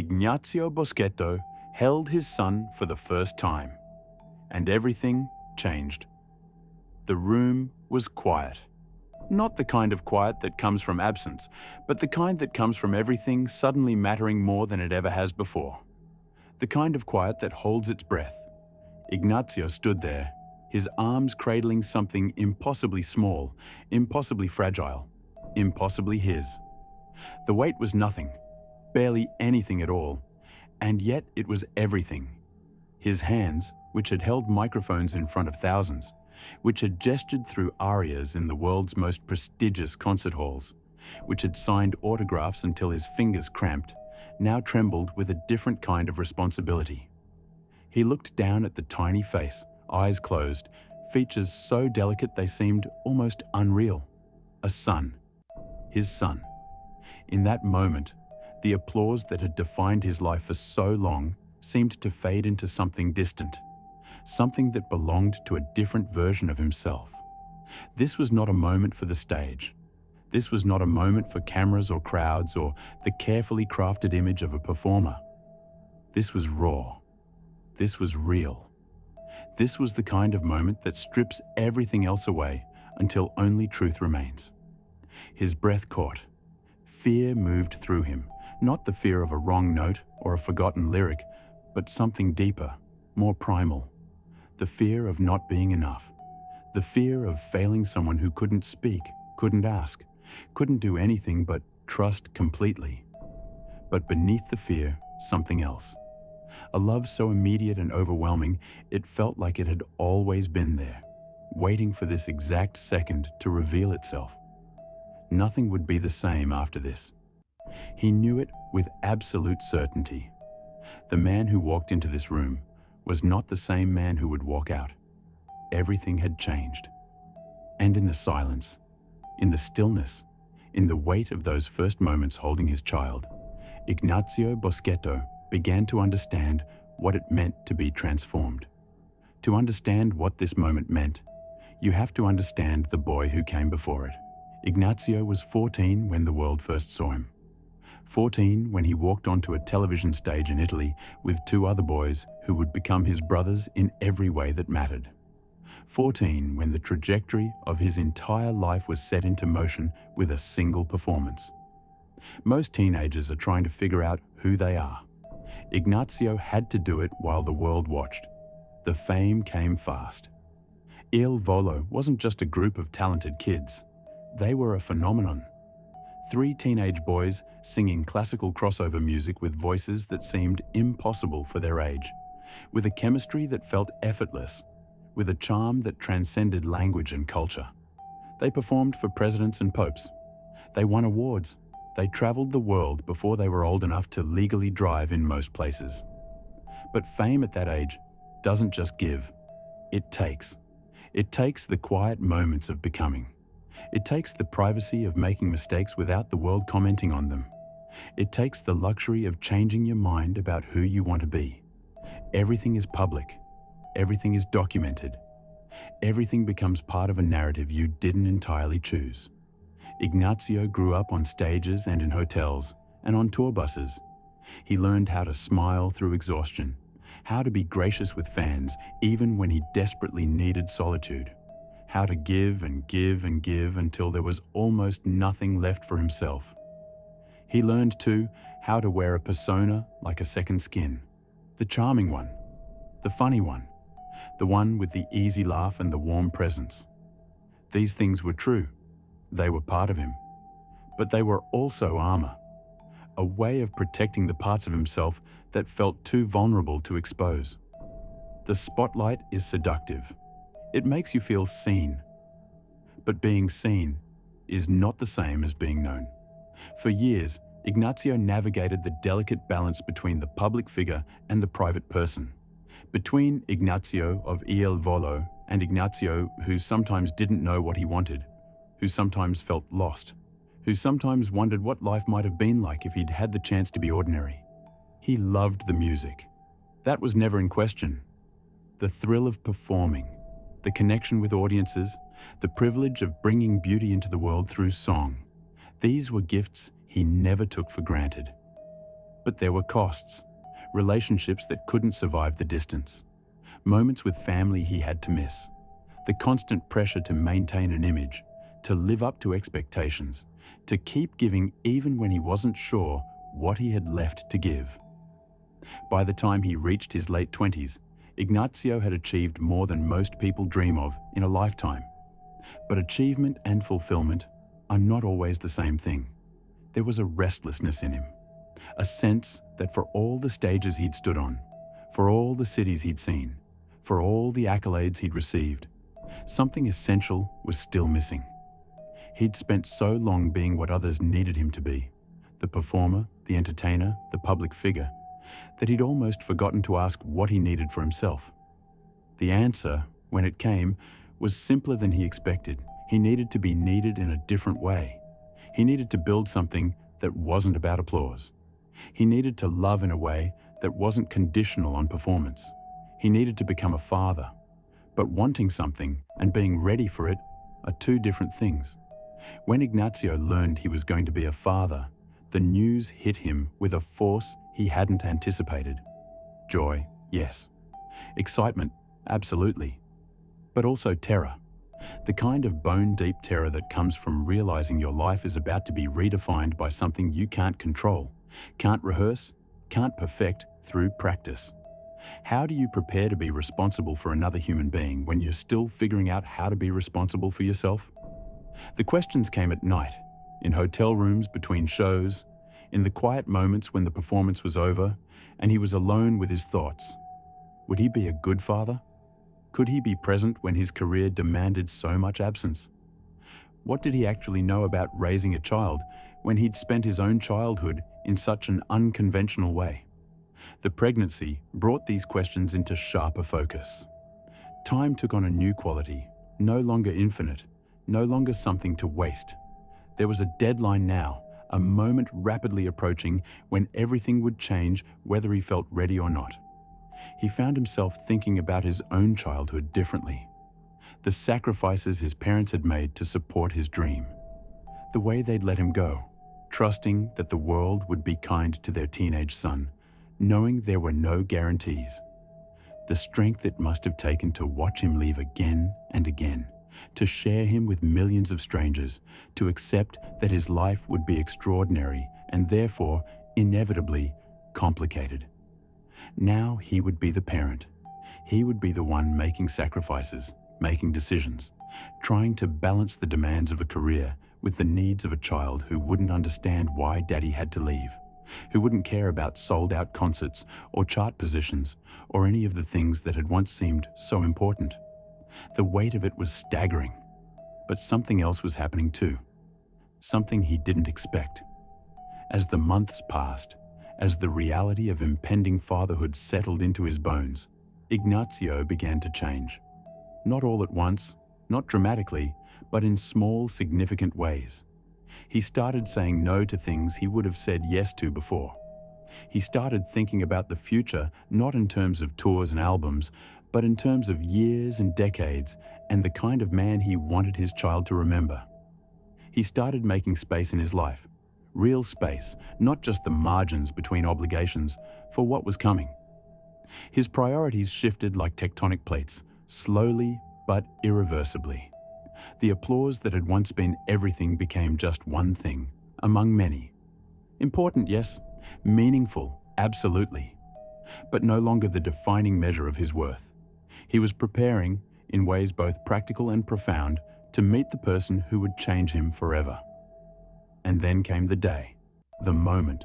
Ignazio Boschetto held his son for the first time, and everything changed. The room was quiet. Not the kind of quiet that comes from absence, but the kind that comes from everything suddenly mattering more than it ever has before. The kind of quiet that holds its breath. Ignazio stood there, his arms cradling something impossibly small, impossibly fragile, impossibly his. The weight was nothing, barely anything at all, and yet it was everything. His hands, which had held microphones in front of thousands, which had gestured through arias in the world's most prestigious concert halls, which had signed autographs until his fingers cramped, now trembled with a different kind of responsibility. He looked down at the tiny face, eyes closed, features so delicate they seemed almost unreal. A son. His son. In that moment, the applause that had defined his life for so long seemed to fade into something distant, something that belonged to a different version of himself. This was not a moment for the stage. This was not a moment for cameras or crowds or the carefully crafted image of a performer. This was raw. This was real. This was the kind of moment that strips everything else away until only truth remains. His breath caught. Fear moved through him, not the fear of a wrong note or a forgotten lyric, but something deeper, more primal. The fear of not being enough. The fear of failing someone who couldn't speak, couldn't ask, couldn't do anything but trust completely. But beneath the fear, something else. A love so immediate and overwhelming, it felt like it had always been there, waiting for this exact second to reveal itself. Nothing would be the same after this. He knew it with absolute certainty. The man who walked into this room was not the same man who would walk out. Everything had changed. And in the silence, in the stillness, in the weight of those first moments holding his child, Ignazio Boschetto began to understand what it meant to be transformed. To understand what this moment meant, you have to understand the boy who came before it. Ignazio was 14 when the world first saw him. 14 when he walked onto a television stage in Italy with two other boys who would become his brothers in every way that mattered. 14 when the trajectory of his entire life was set into motion with a single performance. Most teenagers are trying to figure out who they are. Ignazio had to do it while the world watched. The fame came fast. Il Volo wasn't just a group of talented kids. They were a phenomenon. 3 teenage boys singing classical crossover music with voices that seemed impossible for their age, with a chemistry that felt effortless, with a charm that transcended language and culture. They performed for presidents and popes. They won awards. They traveled the world before they were old enough to legally drive in most places. But fame at that age doesn't just give. It takes. It takes the quiet moments of becoming. It takes the privacy of making mistakes without the world commenting on them. It takes the luxury of changing your mind about who you want to be. Everything is public. Everything is documented. Everything becomes part of a narrative you didn't entirely choose. Ignazio grew up on stages and in hotels and on tour buses. He learned how to smile through exhaustion, how to be gracious with fans even when he desperately needed solitude, how to give and give and give until there was almost nothing left for himself. He learned, too, how to wear a persona like a second skin, the charming one, the funny one, the one with the easy laugh and the warm presence. These things were true. They were part of him. But they were also armor, a way of protecting the parts of himself that felt too vulnerable to expose. The spotlight is seductive. It makes you feel seen. But being seen is not the same as being known. For years, Ignazio navigated the delicate balance between the public figure and the private person. Between Ignazio of Il Volo and Ignazio who sometimes didn't know what he wanted, who sometimes felt lost, who sometimes wondered what life might have been like if he'd had the chance to be ordinary. He loved the music. That was never in question. The thrill of performing, the connection with audiences, the privilege of bringing beauty into the world through song. These were gifts he never took for granted. But there were costs, relationships that couldn't survive the distance, moments with family he had to miss, the constant pressure to maintain an image, to live up to expectations, to keep giving even when he wasn't sure what he had left to give. By the time he reached his late 20s, Ignazio had achieved more than most people dream of in a lifetime. But achievement and fulfillment are not always the same thing. There was a restlessness in him, a sense that for all the stages he'd stood on, for all the cities he'd seen, for all the accolades he'd received, something essential was still missing. He'd spent so long being what others needed him to be, the performer, the entertainer, the public figure, that he'd almost forgotten to ask what he needed for himself. The answer, when it came, was simpler than he expected. He needed to be needed in a different way. He needed to build something that wasn't about applause. He needed to love in a way that wasn't conditional on performance. He needed to become a father. But wanting something and being ready for it are two different things. When Ignazio learned he was going to be a father, the news hit him with a force he hadn't anticipated. Joy, yes. Excitement, absolutely. But also terror. The kind of bone-deep terror that comes from realizing your life is about to be redefined by something you can't control, can't rehearse, can't perfect through practice. How do you prepare to be responsible for another human being when you're still figuring out how to be responsible for yourself? The questions came at night, in hotel rooms between shows, in the quiet moments when the performance was over and he was alone with his thoughts. Would he be a good father? Could he be present when his career demanded so much absence? What did he actually know about raising a child when he'd spent his own childhood in such an unconventional way? The pregnancy brought these questions into sharper focus. Time took on a new quality, no longer infinite, no longer something to waste. There was a deadline now, a moment rapidly approaching when everything would change whether he felt ready or not. He found himself thinking about his own childhood differently. The sacrifices his parents had made to support his dream. The way they'd let him go, trusting that the world would be kind to their teenage son, knowing there were no guarantees. The strength it must have taken to watch him leave again and again, to share him with millions of strangers, to accept that his life would be extraordinary and therefore inevitably complicated. Now he would be the parent. He would be the one making sacrifices, making decisions, trying to balance the demands of a career with the needs of a child who wouldn't understand why daddy had to leave, who wouldn't care about sold-out concerts or chart positions or any of the things that had once seemed so important. The weight of it was staggering, but something else was happening too, something he didn't expect. As the months passed, as the reality of impending fatherhood settled into his bones, Ignazio began to change. Not all at once, not dramatically, but in small, significant ways. He started saying no to things he would have said yes to before. He started thinking about the future not in terms of tours and albums, but in terms of years and decades and the kind of man he wanted his child to remember. He started making space in his life, real space, not just the margins between obligations, for what was coming. His priorities shifted like tectonic plates, slowly but irreversibly. The applause that had once been everything became just one thing, among many. Important, yes. Meaningful, absolutely. But no longer the defining measure of his worth. He was preparing, in ways both practical and profound, to meet the person who would change him forever. And then came the day, the moment,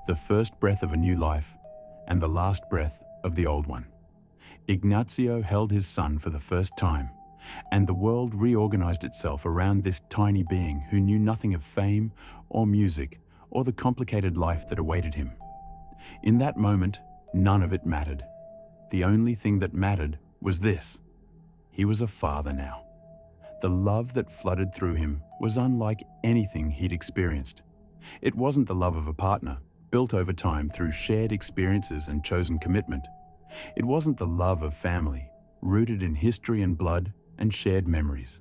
the first breath of a new life, and the last breath of the old one. Ignazio held his son for the first time, and the world reorganized itself around this tiny being who knew nothing of fame or music or the complicated life that awaited him. In that moment, none of it mattered. The only thing that mattered was this: he was a father now. The love that flooded through him was unlike anything he'd experienced. It wasn't the love of a partner, built over time through shared experiences and chosen commitment. It wasn't the love of family, rooted in history and blood and shared memories.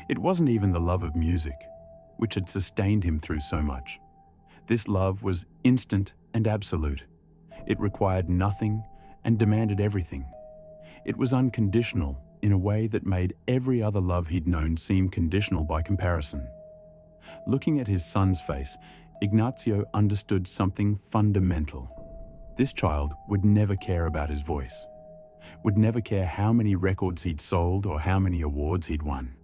It wasn't even the love of music, which had sustained him through so much. This love was instant and absolute. It required nothing and demanded everything. It was unconditional in a way that made every other love he'd known seem conditional by comparison. Looking at his son's face, Ignazio understood something fundamental. This child would never care about his voice, would never care how many records he'd sold or how many awards he'd won,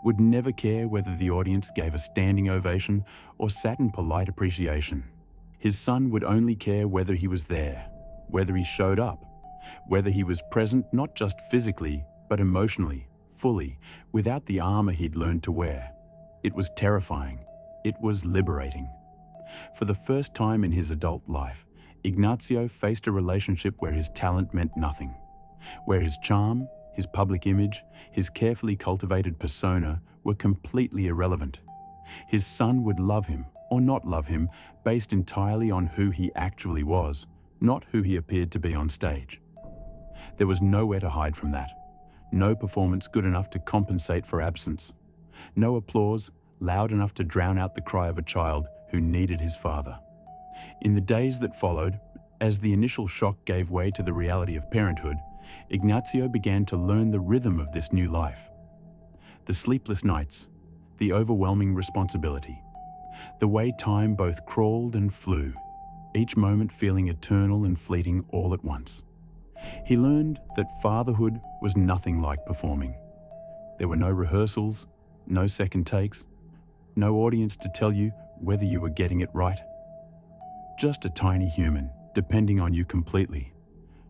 would never care whether the audience gave a standing ovation or sat in polite appreciation. His son would only care whether he was there, whether he showed up, whether he was present not just physically, but emotionally, fully, without the armor he'd learned to wear. It was terrifying. It was liberating. For the first time in his adult life, Ignazio faced a relationship where his talent meant nothing, where his charm, his public image, his carefully cultivated persona were completely irrelevant. His son would love him or not love him based entirely on who he actually was, not who he appeared to be on stage. There was nowhere to hide from that. No performance good enough to compensate for absence. No applause loud enough to drown out the cry of a child who needed his father. In the days that followed, as the initial shock gave way to the reality of parenthood, Ignazio began to learn the rhythm of this new life. The sleepless nights, the overwhelming responsibility, the way time both crawled and flew, each moment feeling eternal and fleeting all at once. He learned that fatherhood was nothing like performing. There were no rehearsals, no second takes, no audience to tell you whether you were getting it right. Just a tiny human, depending on you completely,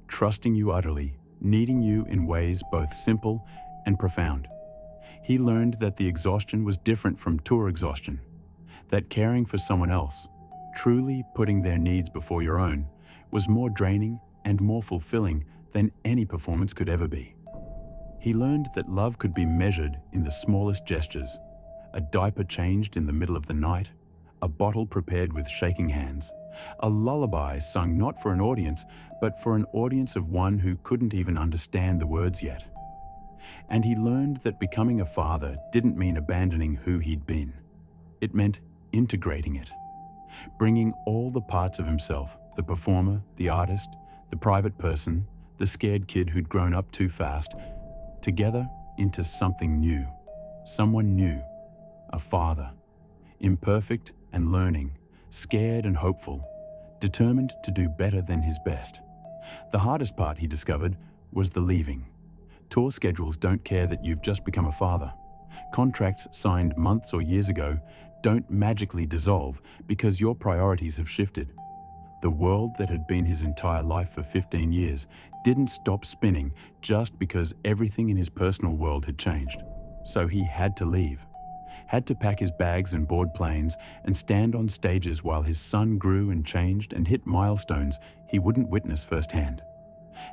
trusting you utterly, needing you in ways both simple and profound. He learned that the exhaustion was different from tour exhaustion, that caring for someone else, truly putting their needs before your own, was more draining and more fulfilling than any performance could ever be. He learned that love could be measured in the smallest gestures, a diaper changed in the middle of the night, a bottle prepared with shaking hands, a lullaby sung not for an audience, but for an audience of one who couldn't even understand the words yet. And he learned that becoming a father didn't mean abandoning who he'd been. It meant integrating it, bringing all the parts of himself, the performer, the artist, the private person, the scared kid who'd grown up too fast, together into something new, someone new, a father, imperfect and learning, scared and hopeful, determined to do better than his best. The hardest part, he discovered, was the leaving. Tour schedules don't care that you've just become a father. Contracts signed months or years ago don't magically dissolve because your priorities have shifted. The world that had been his entire life for 15 years didn't stop spinning just because everything in his personal world had changed. So he had to leave, had to pack his bags and board planes and stand on stages while his son grew and changed and hit milestones he wouldn't witness firsthand.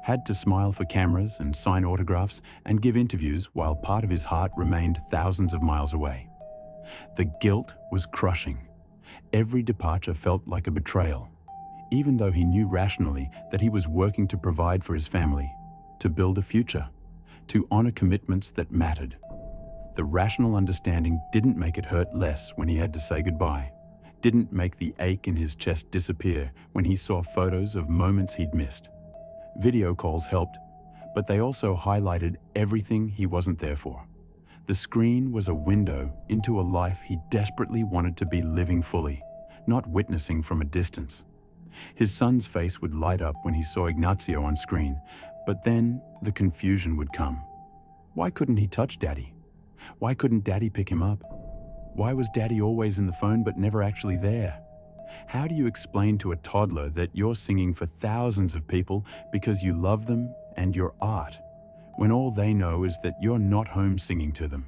Had to smile for cameras and sign autographs and give interviews while part of his heart remained thousands of miles away. The guilt was crushing. Every departure felt like a betrayal, even though he knew rationally that he was working to provide for his family, to build a future, to honor commitments that mattered. The rational understanding didn't make it hurt less when he had to say goodbye, didn't make the ache in his chest disappear when he saw photos of moments he'd missed. Video calls helped, but they also highlighted everything he wasn't there for. The screen was a window into a life he desperately wanted to be living fully, not witnessing from a distance. His son's face would light up when he saw Ignazio on screen, but then the confusion would come. Why couldn't he touch Daddy? Why couldn't Daddy pick him up? Why was Daddy always in the phone but never actually there? How do you explain to a toddler that you're singing for thousands of people because you love them and your art, when all they know is that you're not home singing to them?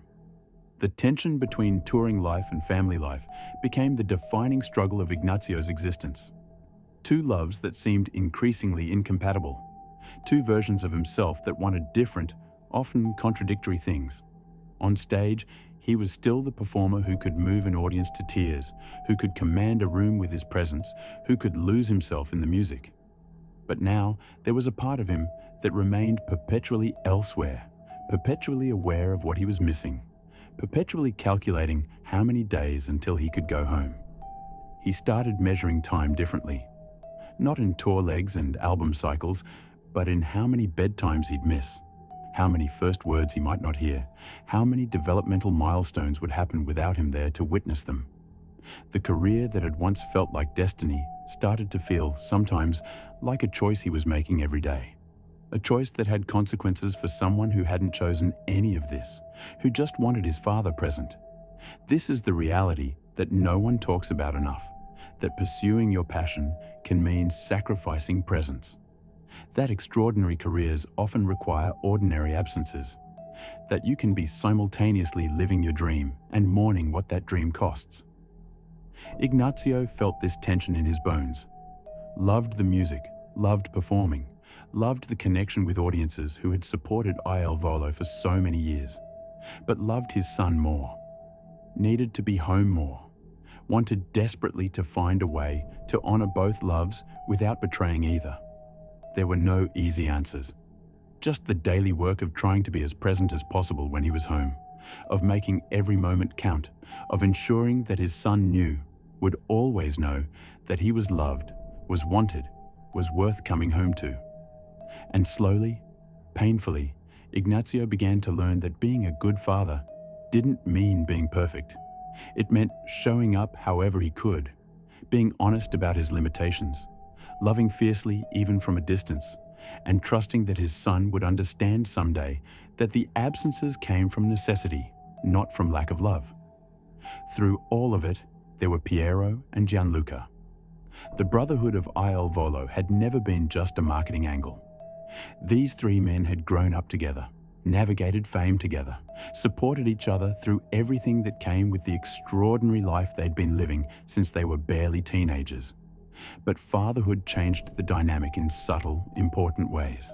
The tension between touring life and family life became the defining struggle of Ignazio's existence. Two loves that seemed increasingly incompatible. Two versions of himself that wanted different, often contradictory things. On stage, he was still the performer who could move an audience to tears, who could command a room with his presence, who could lose himself in the music. But now, there was a part of him that remained perpetually elsewhere, perpetually aware of what he was missing, perpetually calculating how many days until he could go home. He started measuring time differently. Not in tour legs and album cycles, but in how many bedtimes he'd miss, how many first words he might not hear, how many developmental milestones would happen without him there to witness them. The career that had once felt like destiny started to feel, sometimes, like a choice he was making every day. A choice that had consequences for someone who hadn't chosen any of this, who just wanted his father present. This is the reality that no one talks about enough, that pursuing your passion can mean sacrificing presence. That extraordinary careers often require ordinary absences. That you can be simultaneously living your dream and mourning what that dream costs. Ignazio felt this tension in his bones. Loved the music, loved performing, loved the connection with audiences who had supported Il Volo for so many years, but loved his son more. Needed to be home more. Wanted desperately to find a way to honor both loves without betraying either. There were no easy answers. Just the daily work of trying to be as present as possible when he was home, of making every moment count, of ensuring that his son would always know that he was loved, was wanted, was worth coming home to. And slowly, painfully, Ignazio began to learn that being a good father didn't mean being perfect. It meant showing up however he could, being honest about his limitations, loving fiercely even from a distance, and trusting that his son would understand someday that the absences came from necessity, not from lack of love. Through all of it, there were Piero and Gianluca. The brotherhood of Il Volo had never been just a marketing angle. These three men had grown up together, navigated fame together, supported each other through everything that came with the extraordinary life they'd been living since they were barely teenagers. But fatherhood changed the dynamic in subtle, important ways.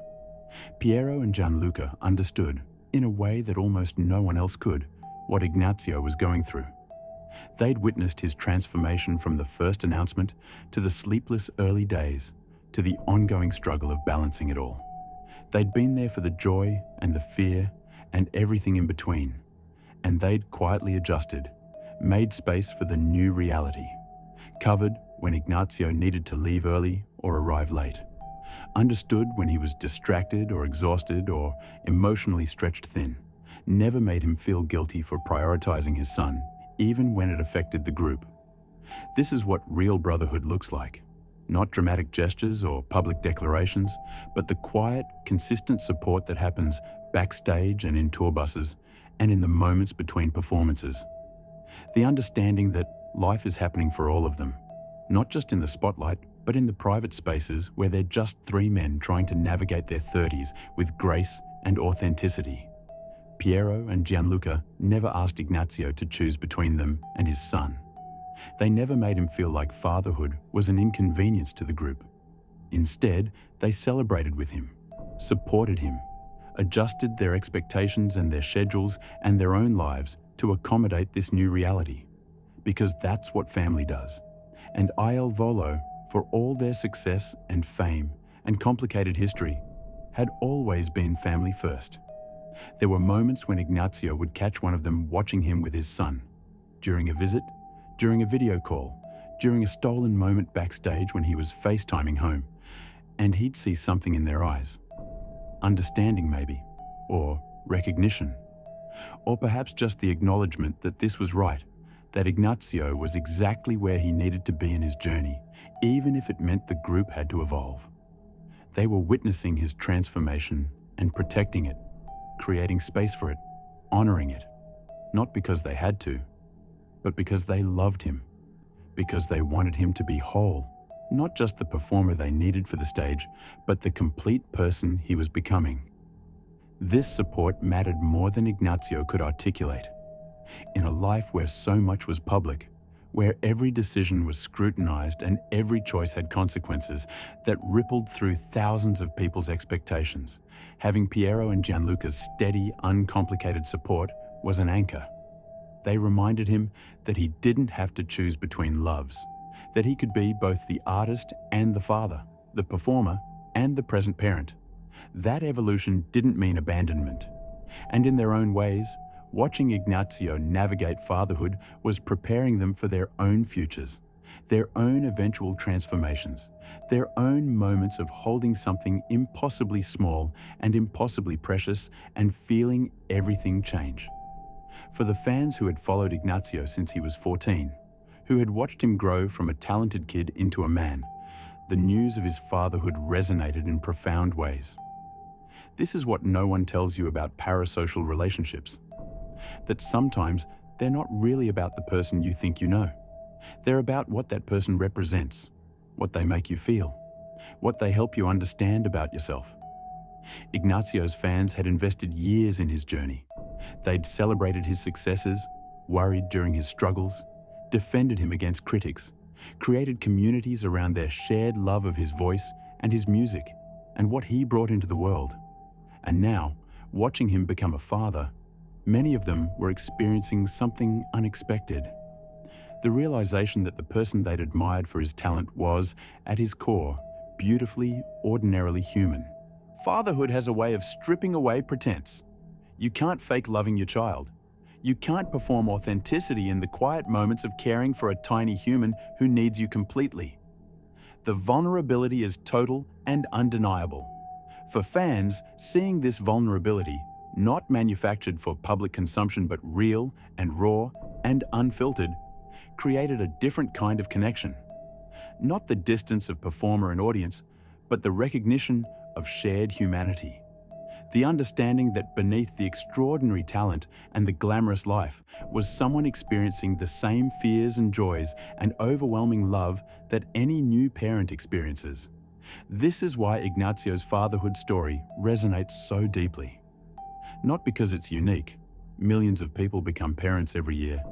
Piero and Gianluca understood, in a way that almost no one else could, what Ignazio was going through. They'd witnessed his transformation from the first announcement to the sleepless early days, to the ongoing struggle of balancing it all. They'd been there for the joy and the fear and everything in between, and they'd quietly adjusted, made space for the new reality, covered when Ignazio needed to leave early or arrive late, understood when he was distracted or exhausted or emotionally stretched thin, never made him feel guilty for prioritizing his son, even when it affected the group. This is what real brotherhood looks like. Not dramatic gestures or public declarations, but the quiet, consistent support that happens backstage and in tour buses and in the moments between performances. The understanding that life is happening for all of them, not just in the spotlight, but in the private spaces where they're just three men trying to navigate their 30s with grace and authenticity. Piero and Gianluca never asked Ignazio to choose between them and his son. They never made him feel like fatherhood was an inconvenience to the group. Instead, they celebrated with him, supported him, adjusted their expectations and their schedules and their own lives to accommodate this new reality. Because that's what family does. And Il Volo, for all their success and fame and complicated history, had always been family first. There were moments when Ignazio would catch one of them watching him with his son, during a visit, during a video call, during a stolen moment backstage when he was FaceTiming home, and he'd see something in their eyes. Understanding maybe, or recognition, or perhaps just the acknowledgement that this was right, that Ignazio was exactly where he needed to be in his journey, even if it meant the group had to evolve. They were witnessing his transformation and protecting it, creating space for it, honoring it, not because they had to, but because they loved him, because they wanted him to be whole, not just the performer they needed for the stage, but the complete person he was becoming. This support mattered more than Ignazio could articulate. In a life where so much was public, where every decision was scrutinized and every choice had consequences that rippled through thousands of people's expectations, having Piero and Gianluca's steady, uncomplicated support was an anchor. They reminded him that he didn't have to choose between loves, that he could be both the artist and the father, the performer and the present parent. That evolution didn't mean abandonment. And in their own ways, watching Ignazio navigate fatherhood was preparing them for their own futures, their own eventual transformations, their own moments of holding something impossibly small and impossibly precious and feeling everything change. For the fans who had followed Ignazio since he was 14, who had watched him grow from a talented kid into a man, the news of his fatherhood resonated in profound ways. This is what no one tells you about parasocial relationships. That sometimes they're not really about the person you think you know. They're about what that person represents, what they make you feel, what they help you understand about yourself. Ignazio's fans had invested years in his journey. They'd celebrated his successes, worried during his struggles, defended him against critics, created communities around their shared love of his voice and his music and what he brought into the world. And now, watching him become a father, many of them were experiencing something unexpected. The realization that the person they'd admired for his talent was, at his core, beautifully, ordinarily human. Fatherhood has a way of stripping away pretense. You can't fake loving your child. You can't perform authenticity in the quiet moments of caring for a tiny human who needs you completely. The vulnerability is total and undeniable. For fans, seeing this vulnerability, not manufactured for public consumption but real and raw and unfiltered, created a different kind of connection. Not the distance of performer and audience, but the recognition of shared humanity. The understanding that beneath the extraordinary talent and the glamorous life was someone experiencing the same fears and joys and overwhelming love that any new parent experiences. This is why Ignazio's fatherhood story resonates so deeply. Not because it's unique, millions of people become parents every year,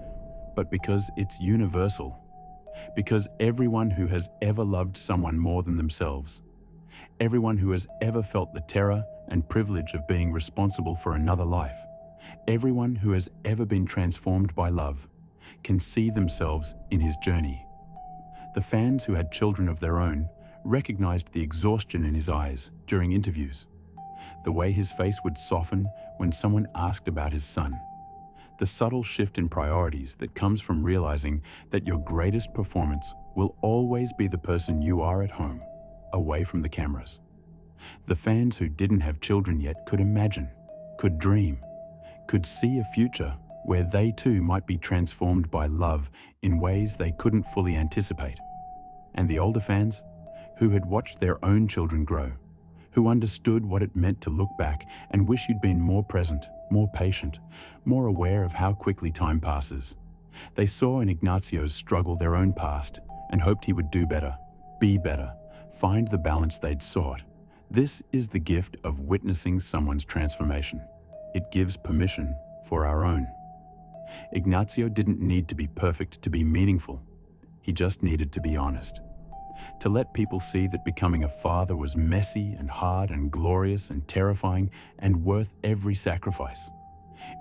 but because it's universal. Because everyone who has ever loved someone more than themselves, everyone who has ever felt the terror and privilege of being responsible for another life, everyone who has ever been transformed by love, can see themselves in his journey. The fans who had children of their own recognized the exhaustion in his eyes during interviews, the way his face would soften when someone asked about his son, the subtle shift in priorities that comes from realizing that your greatest performance will always be the person you are at home, away from the cameras. The fans who didn't have children yet could imagine, could dream, could see a future where they too might be transformed by love in ways they couldn't fully anticipate. And the older fans, who had watched their own children grow, who understood what it meant to look back and wish you'd been more present, more patient, more aware of how quickly time passes. They saw in Ignazio's struggle their own past and hoped he would do better, be better, find the balance they'd sought. This is the gift of witnessing someone's transformation. It gives permission for our own. Ignazio didn't need to be perfect to be meaningful. He just needed to be honest. To let people see that becoming a father was messy and hard and glorious and terrifying and worth every sacrifice.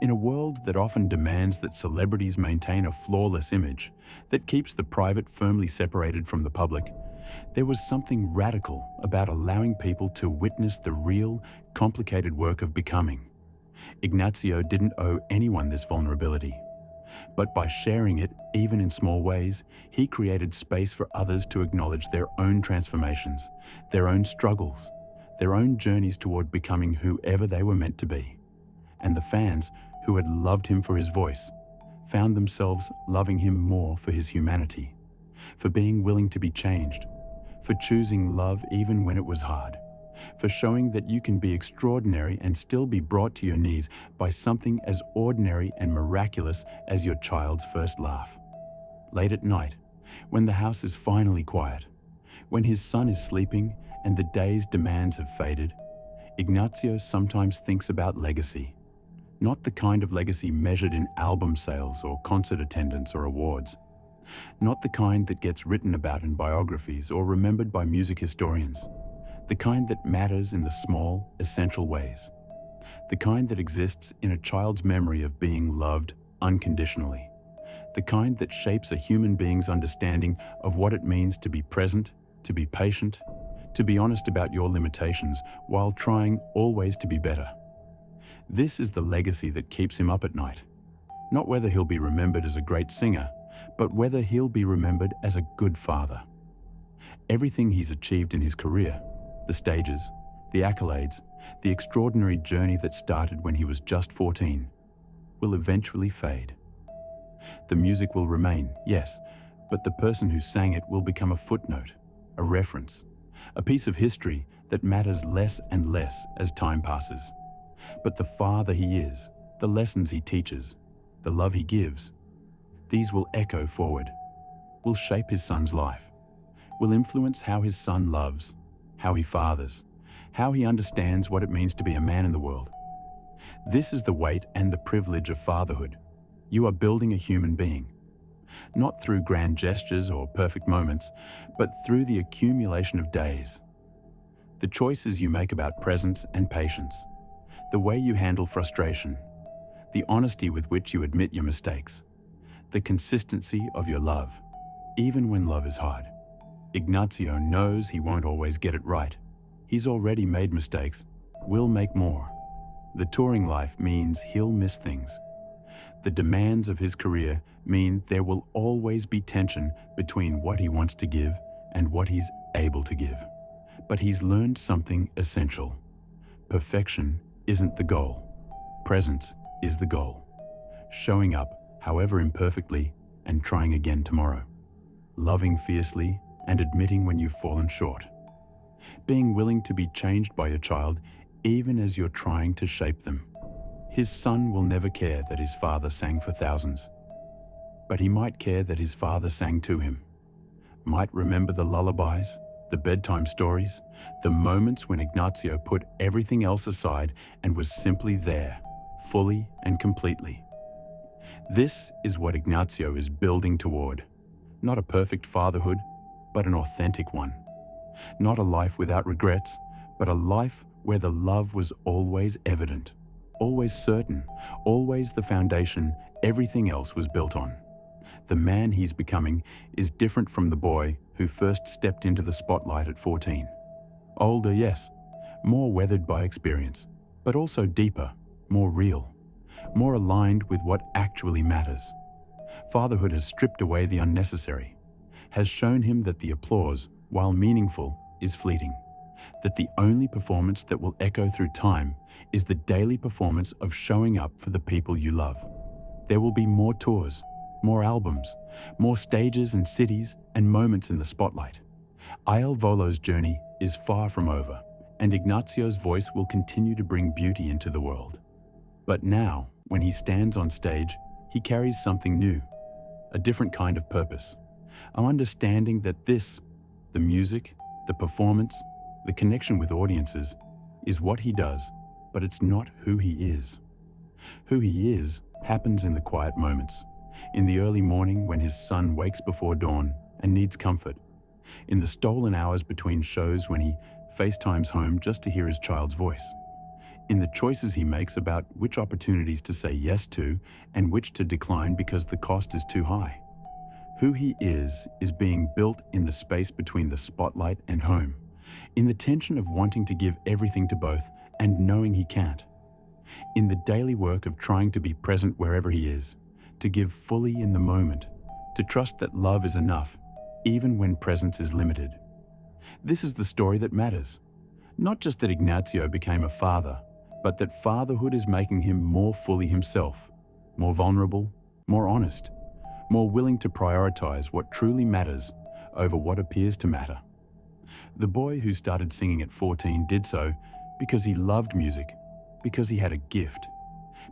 In a world that often demands that celebrities maintain a flawless image, that keeps the private firmly separated from the public, there was something radical about allowing people to witness the real, complicated work of becoming. Ignazio didn't owe anyone this vulnerability. But by sharing it, even in small ways, he created space for others to acknowledge their own transformations, their own struggles, their own journeys toward becoming whoever they were meant to be. And the fans, who had loved him for his voice, found themselves loving him more for his humanity, for being willing to be changed, for choosing love even when it was hard, for showing that you can be extraordinary and still be brought to your knees by something as ordinary and miraculous as your child's first laugh. Late at night, when the house is finally quiet, when his son is sleeping and the day's demands have faded, Ignazio sometimes thinks about legacy. Not the kind of legacy measured in album sales or concert attendance or awards. Not the kind that gets written about in biographies or remembered by music historians. The kind that matters in the small, essential ways. The kind that exists in a child's memory of being loved unconditionally. The kind that shapes a human being's understanding of what it means to be present, to be patient, to be honest about your limitations while trying always to be better. This is the legacy that keeps him up at night. Not whether he'll be remembered as a great singer, but whether he'll be remembered as a good father. Everything he's achieved in his career, the stages, the accolades, the extraordinary journey that started when he was just 14, will eventually fade. The music will remain, yes, but the person who sang it will become a footnote, a reference, a piece of history that matters less and less as time passes. But the father he is, the lessons he teaches, the love he gives, these will echo forward, will shape his son's life, will influence how his son loves, how he fathers, how he understands what it means to be a man in the world. This is the weight and the privilege of fatherhood. You are building a human being, not through grand gestures or perfect moments, but through the accumulation of days. The choices you make about presence and patience, the way you handle frustration, the honesty with which you admit your mistakes, the consistency of your love, even when love is hard. Ignazio knows he won't always get it right. He's already made mistakes, will make more. The touring life means he'll miss things. The demands of his career mean there will always be tension between what he wants to give and what he's able to give. But he's learned something essential. Perfection isn't the goal. Presence is the goal. Showing up, however imperfectly, and trying again tomorrow. Loving fiercely and admitting when you've fallen short. Being willing to be changed by your child even as you're trying to shape them. His son will never care that his father sang for thousands, but he might care that his father sang to him. Might remember the lullabies, the bedtime stories, the moments when Ignazio put everything else aside and was simply there, fully and completely. This is what Ignazio is building toward. Not a perfect fatherhood, but an authentic one. Not a life without regrets, but a life where the love was always evident, always certain, always the foundation everything else was built on. The man he's becoming is different from the boy who first stepped into the spotlight at 14. Older, yes, more weathered by experience, but also deeper, more real, more aligned with what actually matters. Fatherhood has stripped away the unnecessary, has shown him that the applause, while meaningful, is fleeting, that the only performance that will echo through time is the daily performance of showing up for the people you love. There will be more tours, more albums, more stages and cities and moments in the spotlight. Il Volo's journey is far from over, and Ignazio's voice will continue to bring beauty into the world. But now, when he stands on stage, he carries something new, a different kind of purpose. I'm understanding that this, the music, the performance, the connection with audiences, is what he does, but it's not who he is. Who he is happens in the quiet moments, in the early morning when his son wakes before dawn and needs comfort, in the stolen hours between shows when he FaceTimes home just to hear his child's voice, in the choices he makes about which opportunities to say yes to and which to decline because the cost is too high. Who he is being built in the space between the spotlight and home, in the tension of wanting to give everything to both and knowing he can't, in the daily work of trying to be present wherever he is, to give fully in the moment, to trust that love is enough, even when presence is limited. This is the story that matters. Not just that Ignazio became a father, but that fatherhood is making him more fully himself, more vulnerable, more honest, more willing to prioritize what truly matters over what appears to matter. The boy who started singing at 14 did so because he loved music, because he had a gift,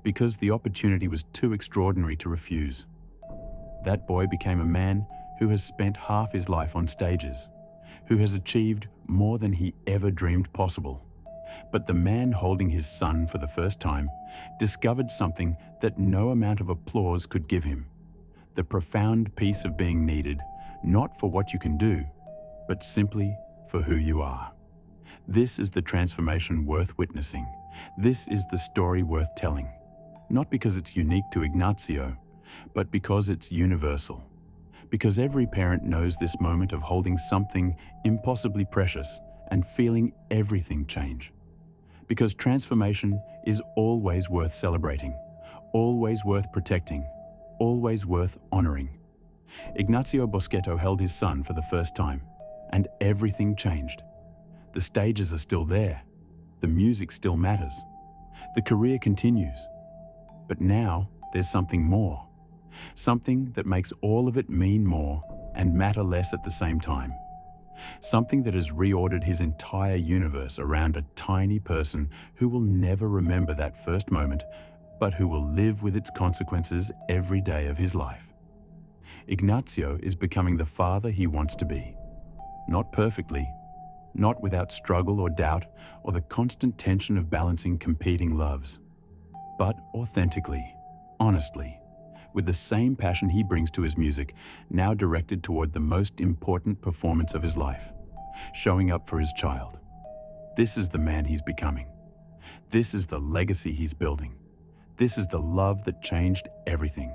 because the opportunity was too extraordinary to refuse. That boy became a man who has spent half his life on stages, who has achieved more than he ever dreamed possible. But the man holding his son for the first time discovered something that no amount of applause could give him. The profound peace of being needed, not for what you can do, but simply for who you are. This is the transformation worth witnessing. This is the story worth telling. Not because it's unique to Ignazio, but because it's universal. Because every parent knows this moment of holding something impossibly precious and feeling everything change. Because transformation is always worth celebrating, always worth protecting, always worth honoring. Ignazio Boschetto held his son for the first time, and everything changed. The stages are still there. The music still matters. The career continues. But now there's something more. Something that makes all of it mean more and matter less at the same time. Something that has reordered his entire universe around a tiny person who will never remember that first moment, but who will live with its consequences every day of his life. Ignazio is becoming the father he wants to be. Not perfectly, not without struggle or doubt or the constant tension of balancing competing loves, but authentically, honestly, with the same passion he brings to his music, now directed toward the most important performance of his life, showing up for his child. This is the man he's becoming. This is the legacy he's building. This is the love that changed everything.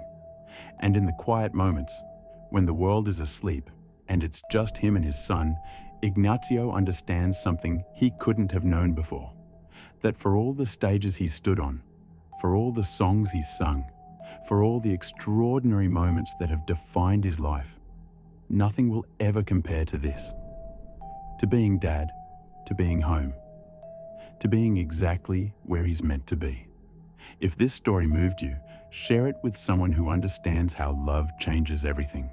And in the quiet moments, when the world is asleep and it's just him and his son, Ignazio understands something he couldn't have known before. That for all the stages he stood on, for all the songs he's sung, for all the extraordinary moments that have defined his life, nothing will ever compare to this. To being dad, to being home, to being exactly where he's meant to be. If this story moved you, share it with someone who understands how love changes everything.